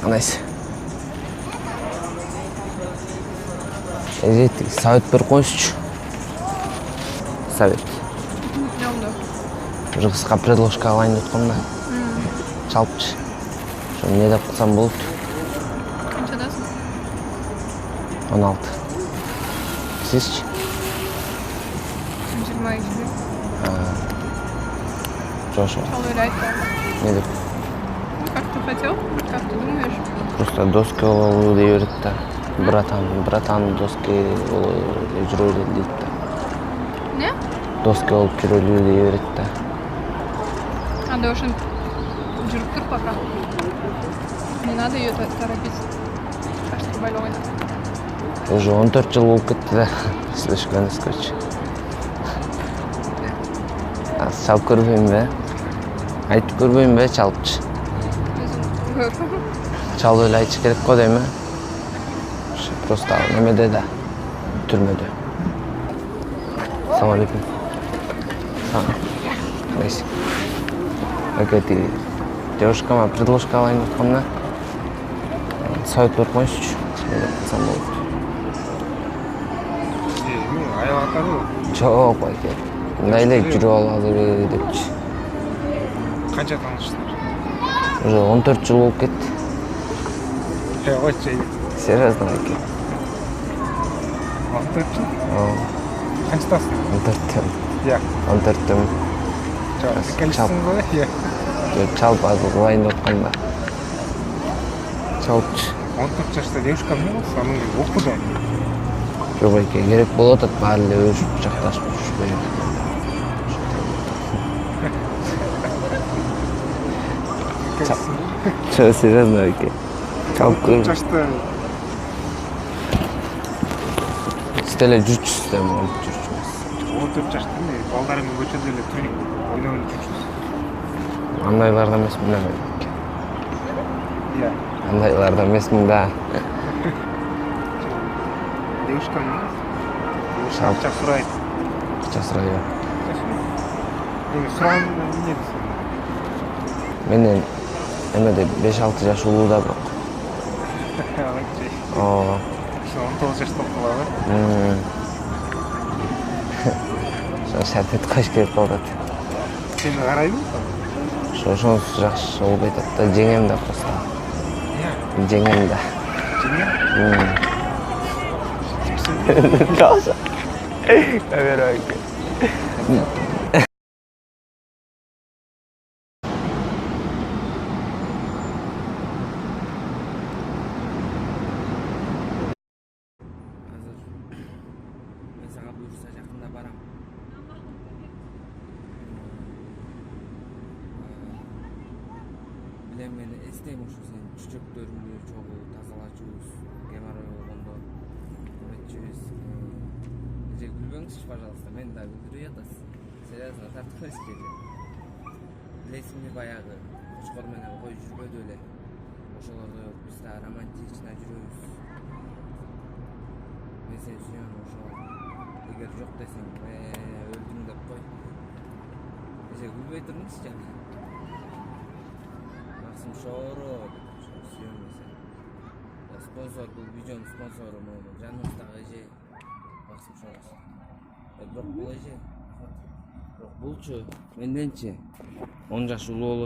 Нейсе. Эжеттик совет берип коюшчу. Совет. Уже кыска предложка алайын деп аткам да. Чалыпчы. Ошо эмне деп кылсам болот? Канчадасың? 16. Сизчи? 22. Жошо. Чал ойлайт. Не деп? Как ты хотел? Как ты думаешь? Просто доски бололу дей берет да. Братан доски болуп жүрөлү дейт да. Не? Доски болуп жүрөлү дей берет да. Анда ошентип жүрүп тур пока. Не надо ее торопить. Кажется, байлоо. Уже 14 жыл болуп кетти да. Слышканыз короче. Чалып көрбөйм бе? Айтып көрбөйм бе чалыпчы? Чалып эле айтыш керек го дейм. Просто немеде да. Түрмөдө. Салам алейкум. Салам. Нейсе. Какая-то девушкама предложка алайын деп аткам да. Совет берип коюшчу. Эмне деп кылсам болот? Жок, байке. Мындай эле жүрүп алалы депчи. Канча тааныштыңар? Уже 14 жыл болуп кетти. Ойчу. Серьезно байке. 14 жыл? Канчатасың? 14-төн. Иә. 14-төн. Келишсиң го? Иә. Чалып азыр кылайын деп аткам да. Чалыпчы. 14 жашта девушка эмне болсо, анын окуду. Жок байке, керек болуп атат, баары эле өшүп кучакташып жүрүшпөйт. Чо, серьезно байке. Чалып көрүп. Жашта Сиз деле жүрчүсүз да, монтип жүрчүсүз. 14 жашта эмне? Балдарыңдын көчөдө эле туйнук ойноп жүрчүсүз. Андайларда эмесмин да мен. Иә. Андайларда эмесмин да. Девушка эмне? Девушка акча сурайт. Акча сурайбы? Эми сураганында эмне десең? Менден эмеде 5-6 жаш улуу да бирок. Алакчы. Ооба. 19 жашта болуп калабы? Ошо шарт коюш керек болуп атат. Сени карайбы? Ошонусу жакшы болуп кетет да, жеңем да просто. Жеңем да. Жеңем? Жакшы. Камера байке. Мен сага буюрса жакында барам. Билем мен эстейм ошо сенин чүчөктөрүңдү чогуу тазалачубуз, геморрой болгондо эметчүбүз. Эже күлбөңүзчү, пожалуйста, мен да күлдүрүп атасыз. Серьезно, тартпайсыз келе. Билесиңби баягы кочкор менен кой жүрбөдү эле. Ошолордой биз да романтично жүрөбүз. Мен сени сүйөм, ошо. Эгер жок десең, өлдүм деп кой. Эже күлбөй туруңузчу жана. Максим Шоро сүйөм эсе. Спонсор, бул видеонун спонсору могу жаныбыздагы эже Максим Шоро. Бирок бул эже. Бирок булчу менденчи 10 жаш улуу болот.